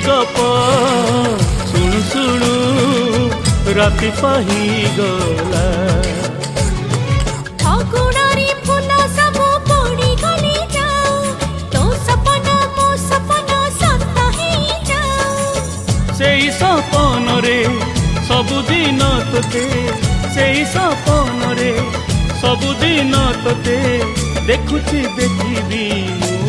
गप शुणु शुणु राति पाही गला। सेई सपन रे सबुदिन तोते, सेई सपन रे सबुदिन तोते देखुची देखिबी।